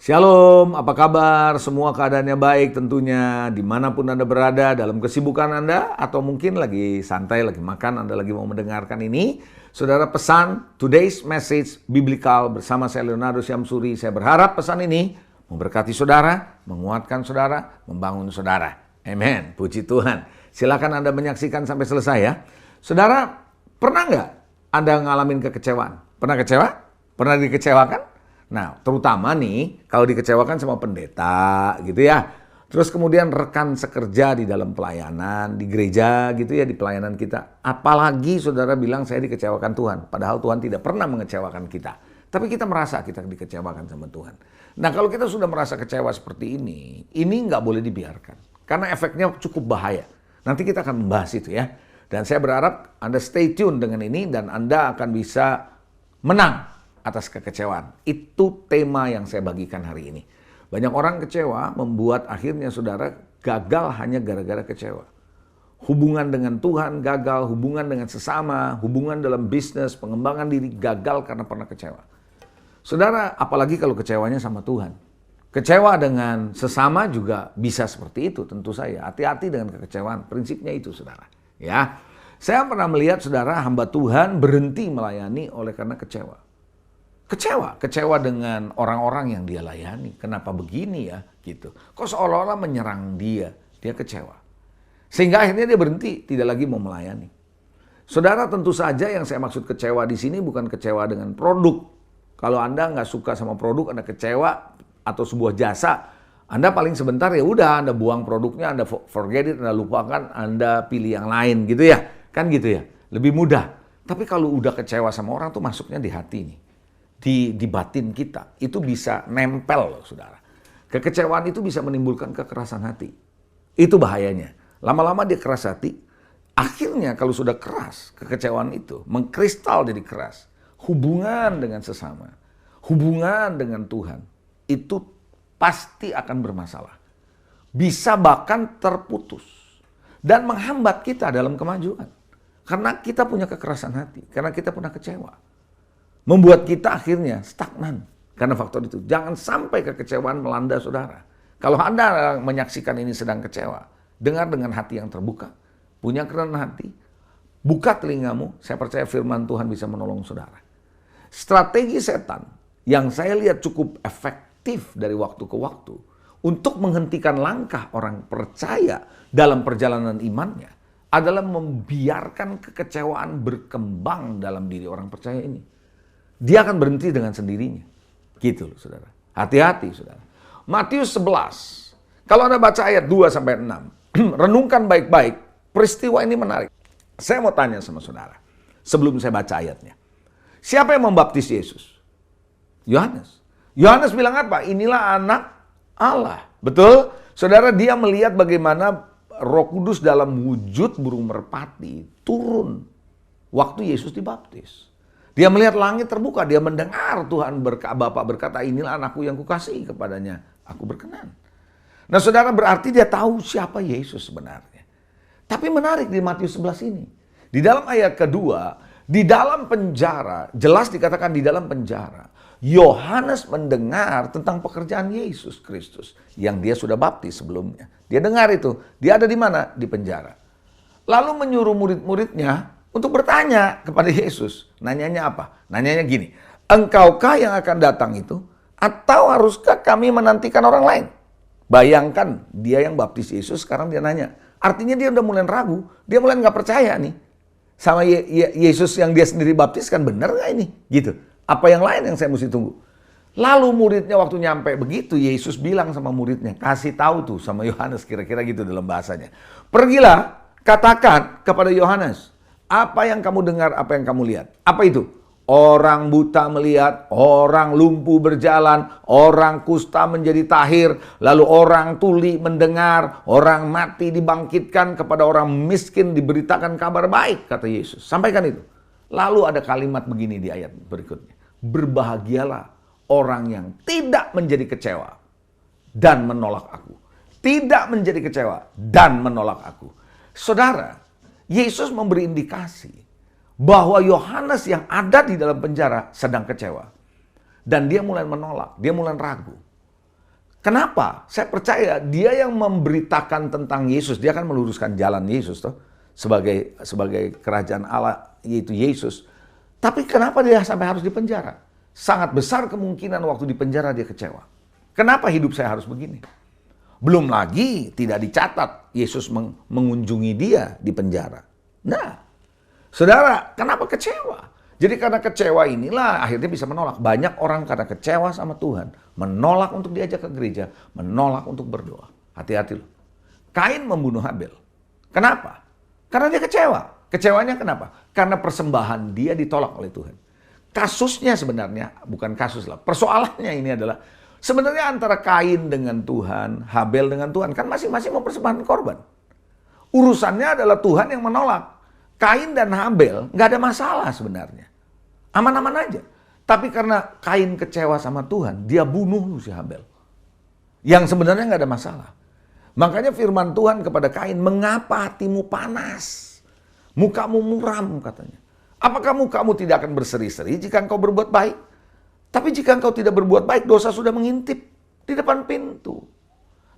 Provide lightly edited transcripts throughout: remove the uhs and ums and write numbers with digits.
Shalom, apa kabar? Semua keadaannya baik tentunya, dimanapun Anda berada, dalam kesibukan Anda, atau mungkin lagi santai, lagi makan, Anda lagi mau mendengarkan ini. Saudara, pesan Today's Message Biblical bersama saya Leonardo Syamsuri. Saya berharap pesan ini memberkati saudara, menguatkan saudara, membangun saudara. Amen, puji Tuhan. Silakan Anda menyaksikan sampai selesai ya. Saudara, pernah nggak Anda ngalamin kekecewaan? Pernah kecewa? Pernah dikecewakan? Nah, terutama nih kalau dikecewakan sama pendeta gitu ya. Terus kemudian rekan sekerja di dalam pelayanan, di gereja gitu ya, di pelayanan kita. Apalagi saudara bilang saya dikecewakan Tuhan. Padahal Tuhan tidak pernah mengecewakan kita. Tapi kita merasa kita dikecewakan sama Tuhan. Nah, kalau kita sudah merasa kecewa seperti ini nggak boleh dibiarkan. Karena efeknya cukup bahaya. Nanti kita akan membahas itu ya. Dan saya berharap Anda stay tune dengan ini dan Anda akan bisa menang atas kekecewaan. Itu tema yang saya bagikan hari ini. Banyak orang kecewa membuat akhirnya saudara gagal hanya gara-gara kecewa. Hubungan dengan Tuhan gagal, hubungan dengan sesama, hubungan dalam bisnis, pengembangan diri gagal karena pernah kecewa. Saudara, apalagi kalau kecewanya sama Tuhan. Kecewa dengan sesama juga bisa seperti itu tentu saja. Hati-hati dengan kekecewaan, prinsipnya itu saudara. Ya, saya pernah melihat saudara hamba Tuhan berhenti melayani oleh karena kecewa. Kecewa dengan orang-orang yang dia layani. Kenapa begini ya? Gitu. Kok seolah-olah menyerang dia kecewa. Sehingga akhirnya dia berhenti, tidak lagi mau melayani. Saudara, tentu saja yang saya maksud kecewa di sini bukan kecewa dengan produk. Kalau Anda nggak suka sama produk, Anda kecewa atau sebuah jasa, Anda paling sebentar ya udah Anda buang produknya, Anda forget it, Anda lupakan, Anda pilih yang lain gitu ya. Kan gitu ya. Lebih mudah. Tapi kalau udah kecewa sama orang tuh masuknya di hati nih. Di batin kita, itu bisa nempel loh saudara. Kekecewaan itu bisa menimbulkan kekerasan hati. Itu bahayanya. Lama-lama dia keras hati, akhirnya kalau sudah keras, kekecewaan itu mengkristal jadi keras. Hubungan dengan sesama, hubungan dengan Tuhan, itu pasti akan bermasalah. Bisa bahkan terputus. Dan menghambat kita dalam kemajuan. Karena kita punya kekerasan hati, karena kita pernah kecewa. Membuat kita akhirnya stagnan karena faktor itu. Jangan sampai kekecewaan melanda saudara. Kalau Anda menyaksikan ini sedang kecewa, dengar dengan hati yang terbuka, punya kerendahan hati, buka telingamu, saya percaya firman Tuhan bisa menolong saudara. Strategi setan yang saya lihat cukup efektif dari waktu ke waktu untuk menghentikan langkah orang percaya dalam perjalanan imannya adalah membiarkan kekecewaan berkembang dalam diri orang percaya ini. Dia akan berhenti dengan sendirinya. Gitu loh saudara. Hati-hati saudara. Matius 11. Kalau Anda baca ayat 2-6. Renungkan baik-baik. Peristiwa ini menarik. Saya mau tanya sama saudara. Sebelum saya baca ayatnya. Siapa yang membaptis Yesus? Yohanes. Yohanes bilang apa? Inilah anak Allah. Betul? Saudara, dia melihat bagaimana Roh Kudus dalam wujud burung merpati turun waktu Yesus dibaptis. Dia melihat langit terbuka, dia mendengar Tuhan Bapa berkata, inilah anakku yang kukasihi, kepadanya aku berkenan. Nah saudara, berarti dia tahu siapa Yesus sebenarnya. Tapi menarik di Matius 11 ini. Di dalam ayat kedua, di dalam penjara, jelas dikatakan di dalam penjara, Yohanes mendengar tentang pekerjaan Yesus Kristus yang dia sudah baptis sebelumnya. Dia dengar itu. Dia ada di mana? Di penjara. Lalu menyuruh murid-muridnya untuk bertanya kepada Yesus. Nanyanya apa? Nanyanya gini, engkaukah yang akan datang itu? Atau haruskah kami menantikan orang lain? Bayangkan, dia yang baptis Yesus, sekarang dia nanya. Artinya dia udah mulai ragu, dia mulai nggak percaya nih. Sama Yesus yang dia sendiri baptis kan benar nggak ini? Gitu. Apa yang lain yang saya mesti tunggu? Lalu muridnya waktu nyampe begitu, Yesus bilang sama muridnya, kasih tahu tuh sama Yohanes, kira-kira gitu dalam bahasanya. Pergilah, katakan kepada Yohanes, apa yang kamu dengar, apa yang kamu lihat? Apa itu? Orang buta melihat, orang lumpuh berjalan, orang kusta menjadi tahir, lalu orang tuli mendengar, orang mati dibangkitkan, kepada orang miskin diberitakan kabar baik, kata Yesus. Sampaikan itu. Lalu ada kalimat begini di ayat berikutnya. Berbahagialah orang yang tidak menjadi kecewa dan menolak aku. Tidak menjadi kecewa dan menolak aku. Saudara, Yesus memberi indikasi bahwa Yohanes yang ada di dalam penjara sedang kecewa. Dan dia mulai menolak, dia mulai ragu. Kenapa? Saya percaya dia yang memberitakan tentang Yesus, dia akan meluruskan jalan Yesus toh, sebagai kerajaan Allah, yaitu Yesus. Tapi kenapa dia sampai harus dipenjara? Sangat besar kemungkinan waktu dipenjara dia kecewa. Kenapa hidup saya harus begini? Belum lagi tidak dicatat Yesus mengunjungi dia di penjara. Nah, saudara, kenapa kecewa? Jadi karena kecewa inilah akhirnya bisa menolak. Banyak orang karena kecewa sama Tuhan, menolak untuk diajak ke gereja, menolak untuk berdoa. Hati-hati loh. Kain membunuh Habel. Kenapa? Karena dia kecewa. Kecewanya kenapa? Karena persembahan dia ditolak oleh Tuhan. Kasusnya sebenarnya, bukan kasus lah. Persoalannya ini adalah, sebenarnya antara Kain dengan Tuhan, Habel dengan Tuhan, kan masing-masing mau persembahkan korban. Urusannya adalah Tuhan yang menolak. Kain dan Habel nggak ada masalah sebenarnya. Aman-aman aja. Tapi karena Kain kecewa sama Tuhan, dia bunuh si Habel. Yang sebenarnya nggak ada masalah. Makanya firman Tuhan kepada Kain, mengapa hatimu panas? Mukamu muram katanya. Apakah mukamu tidak akan berseri-seri jika engkau berbuat baik? Tapi jika engkau tidak berbuat baik, dosa sudah mengintip di depan pintu.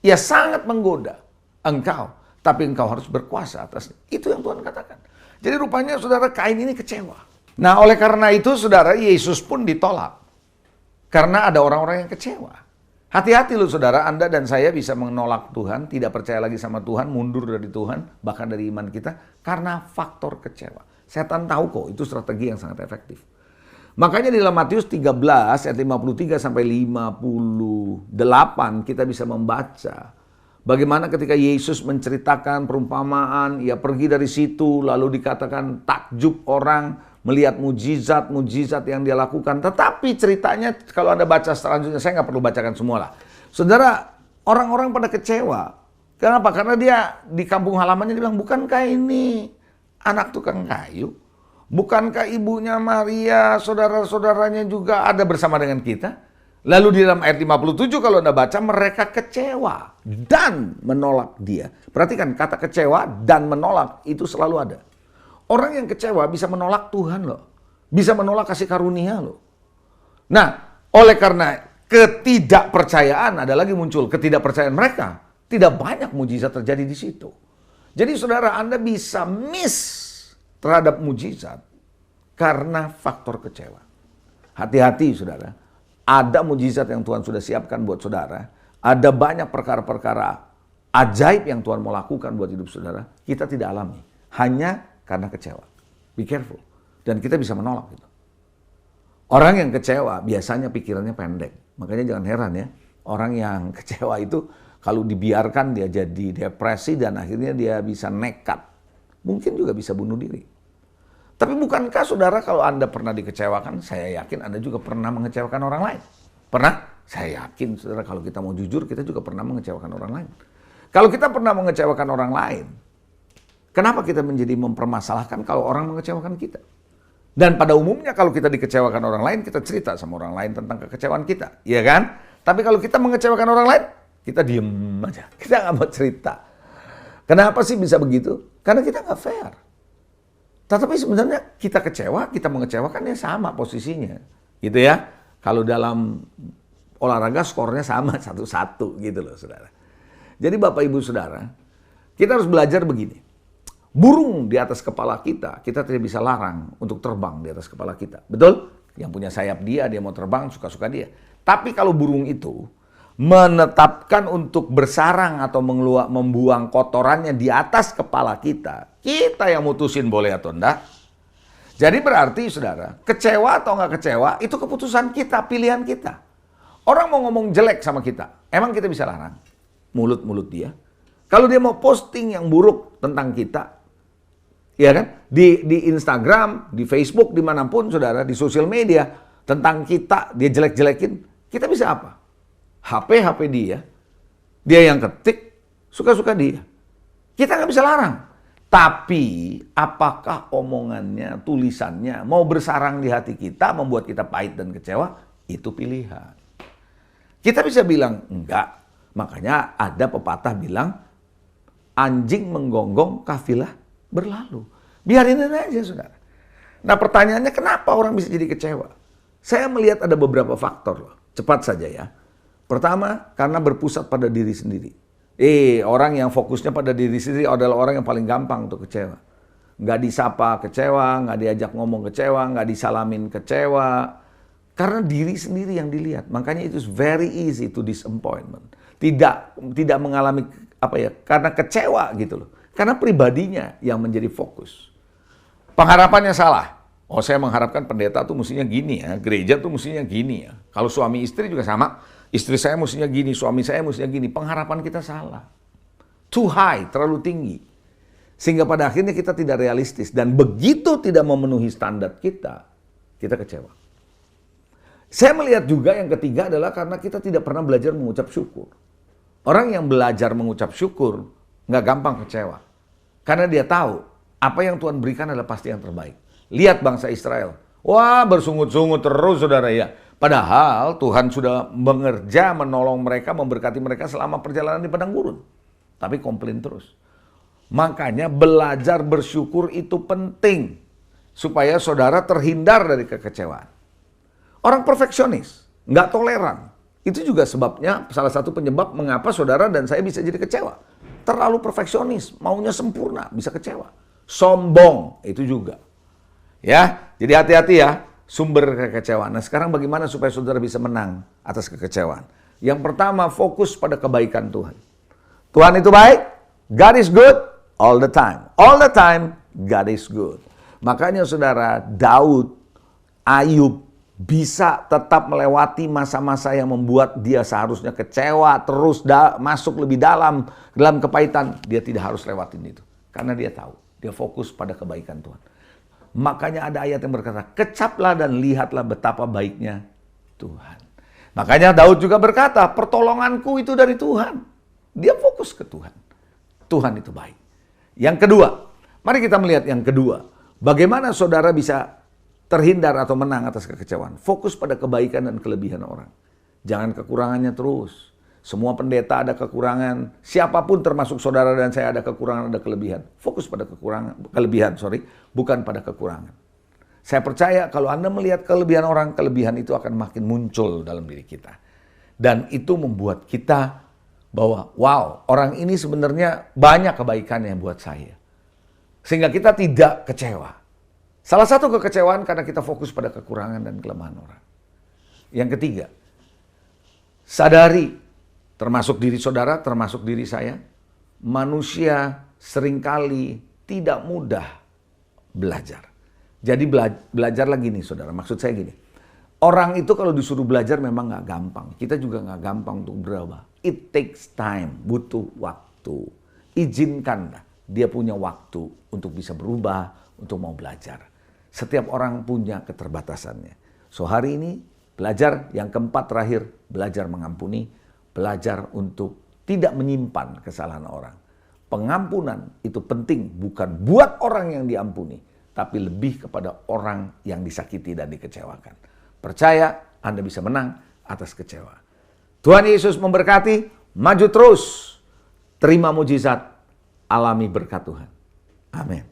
Ia sangat menggoda engkau, tapi engkau harus berkuasa atasnya. Itu yang Tuhan katakan. Jadi rupanya saudara, Kain ini kecewa. Nah oleh karena itu saudara, Yesus pun ditolak. Karena ada orang-orang yang kecewa. Hati-hati loh saudara, Anda dan saya bisa menolak Tuhan, tidak percaya lagi sama Tuhan, mundur dari Tuhan, bahkan dari iman kita, karena faktor kecewa. Setan tahu kok, itu strategi yang sangat efektif. Makanya di dalam Matius 13 ayat 53 sampai 58 kita bisa membaca bagaimana ketika Yesus menceritakan perumpamaan, ia pergi dari situ, lalu dikatakan takjub orang melihat mujizat-mujizat yang dia lakukan. Tetapi ceritanya kalau Anda baca selanjutnya, saya nggak perlu bacakan semua lah. Saudara, orang-orang pada kecewa. Kenapa? Karena dia di kampung halamannya dia bilang, bukankah ini anak tukang kayu? Bukankah ibunya Maria, saudara-saudaranya juga ada bersama dengan kita? Lalu di dalam ayat 57 kalau Anda baca, mereka kecewa dan menolak dia. Perhatikan kata kecewa dan menolak itu selalu ada. Orang yang kecewa bisa menolak Tuhan loh. Bisa menolak kasih karunia loh. Nah, oleh karena ketidakpercayaan, ada lagi muncul ketidakpercayaan mereka. Tidak banyak mujizat terjadi di situ. Jadi saudara, Anda bisa miss terhadap mujizat karena faktor kecewa. Hati-hati saudara. Ada mujizat yang Tuhan sudah siapkan buat saudara. Ada banyak perkara-perkara ajaib yang Tuhan mau lakukan buat hidup saudara. Kita tidak alami. Hanya karena kecewa. Be careful. Dan kita bisa menolak itu. Orang yang kecewa biasanya pikirannya pendek. Makanya jangan heran ya. Orang yang kecewa itu kalau dibiarkan dia jadi depresi dan akhirnya dia bisa nekat. Mungkin juga bisa bunuh diri. Tapi bukankah saudara kalau Anda pernah dikecewakan, saya yakin Anda juga pernah mengecewakan orang lain. Pernah? Saya yakin saudara kalau kita mau jujur, kita juga pernah mengecewakan orang lain. Kalau kita pernah mengecewakan orang lain, kenapa kita menjadi mempermasalahkan kalau orang mengecewakan kita? Dan pada umumnya kalau kita dikecewakan orang lain, kita cerita sama orang lain tentang kekecewaan kita. Iya kan? Tapi kalau kita mengecewakan orang lain, kita diem aja. Kita nggak mau cerita. Kenapa sih bisa begitu? Karena kita nggak fair. Tetapi sebenarnya kita kecewa, kita mengecewakan ya sama posisinya. Gitu ya. Kalau dalam olahraga skornya sama 1-1 gitu loh saudara. Jadi Bapak Ibu Saudara, kita harus belajar begini. Burung di atas kepala kita tidak bisa larang untuk terbang di atas kepala kita. Betul? Yang punya sayap dia mau terbang, suka-suka dia. Tapi kalau burung itu menetapkan untuk bersarang atau membuang kotorannya di atas kepala kita yang mutusin boleh atau enggak. Jadi berarti saudara, kecewa atau enggak kecewa, itu keputusan kita, pilihan kita. Orang mau ngomong jelek sama kita, emang kita bisa larang? Mulut-mulut dia. Kalau dia mau posting yang buruk tentang kita, ya kan? Di Instagram, di Facebook, dimanapun saudara, di sosial media, tentang kita, dia jelek-jelekin, kita bisa apa? HP dia yang ketik, suka-suka dia. Kita nggak bisa larang. Tapi apakah omongannya, tulisannya mau bersarang di hati kita, membuat kita pahit dan kecewa? Itu pilihan. Kita bisa bilang enggak. Makanya ada pepatah bilang, anjing menggonggong kafilah berlalu. Biarin aja saudara. Nah pertanyaannya kenapa orang bisa jadi kecewa? Saya melihat ada beberapa faktor loh. Cepat saja ya. Pertama, karena berpusat pada diri sendiri. Orang yang fokusnya pada diri sendiri adalah orang yang paling gampang untuk kecewa. Nggak disapa kecewa, nggak diajak ngomong kecewa, nggak disalamin kecewa. Karena diri sendiri yang dilihat. Makanya itu very easy to disappointment. Tidak mengalami karena kecewa gitu loh. Karena pribadinya yang menjadi fokus. Pengharapannya salah. Saya mengharapkan pendeta tuh mestinya gini ya, gereja tuh mestinya gini ya. Kalau suami istri juga sama, istri saya mestinya gini, suami saya mestinya gini. Pengharapan kita salah. Too high, terlalu tinggi. Sehingga pada akhirnya kita tidak realistis. Dan begitu tidak memenuhi standar kita kecewa. Saya melihat juga yang ketiga adalah karena kita tidak pernah belajar mengucap syukur. Orang yang belajar mengucap syukur nggak gampang kecewa. Karena dia tahu apa yang Tuhan berikan adalah pasti yang terbaik. Lihat bangsa Israel. Wah, bersungut-sungut terus saudara ya. Padahal Tuhan sudah mengerja, menolong mereka, memberkati mereka selama perjalanan di padang gurun. Tapi komplain terus. Makanya belajar bersyukur itu penting. Supaya saudara terhindar dari kekecewaan. Orang perfeksionis, nggak toleran. Itu juga sebabnya, salah satu penyebab mengapa saudara dan saya bisa jadi kecewa. Terlalu perfeksionis, maunya sempurna, bisa kecewa. Sombong, itu juga. Ya, jadi hati-hati ya, sumber kekecewaan. Nah sekarang bagaimana supaya saudara bisa menang atas kekecewaan? Yang pertama, fokus pada kebaikan Tuhan. Tuhan itu baik, God is good all the time. All the time, God is good. Makanya saudara, Daud, Ayub, bisa tetap melewati masa-masa yang membuat dia seharusnya kecewa, terus masuk lebih dalam kepahitan. Dia tidak harus lewatin itu. Karena dia tahu, dia fokus pada kebaikan Tuhan. Makanya ada ayat yang berkata, kecaplah dan lihatlah betapa baiknya Tuhan. Makanya Daud juga berkata, pertolonganku itu dari Tuhan. Dia fokus ke Tuhan. Tuhan itu baik. Yang kedua, mari kita melihat yang kedua. Bagaimana saudara bisa terhindar atau menang atas kekecewaan? Fokus pada kebaikan dan kelebihan orang. Jangan kekurangannya terus. Semua pendeta ada kekurangan. Siapapun termasuk saudara dan saya ada kekurangan, ada kelebihan. Fokus pada kelebihan, bukan pada kekurangan. Saya percaya kalau Anda melihat kelebihan orang, kelebihan itu akan makin muncul dalam diri kita. Dan itu membuat kita bahwa, wow, orang ini sebenarnya banyak kebaikannya buat saya. Sehingga kita tidak kecewa. Salah satu kekecewaan karena kita fokus pada kekurangan dan kelemahan orang. Yang ketiga, sadari, termasuk diri saudara, termasuk diri saya, manusia seringkali tidak mudah belajar. Jadi belajarlah gini saudara, maksud saya gini. Orang itu kalau disuruh belajar memang nggak gampang. Kita juga nggak gampang untuk berubah. It takes time, butuh waktu. Izinkanlah dia punya waktu untuk bisa berubah, untuk mau belajar. Setiap orang punya keterbatasannya. So hari ini belajar yang keempat terakhir, belajar mengampuni. Belajar untuk tidak menyimpan kesalahan orang. Pengampunan itu penting bukan buat orang yang diampuni, tapi lebih kepada orang yang disakiti dan dikecewakan. Percaya Anda bisa menang atas kecewa. Tuhan Yesus memberkati, maju terus, terima mujizat, alami berkat Tuhan. Amin.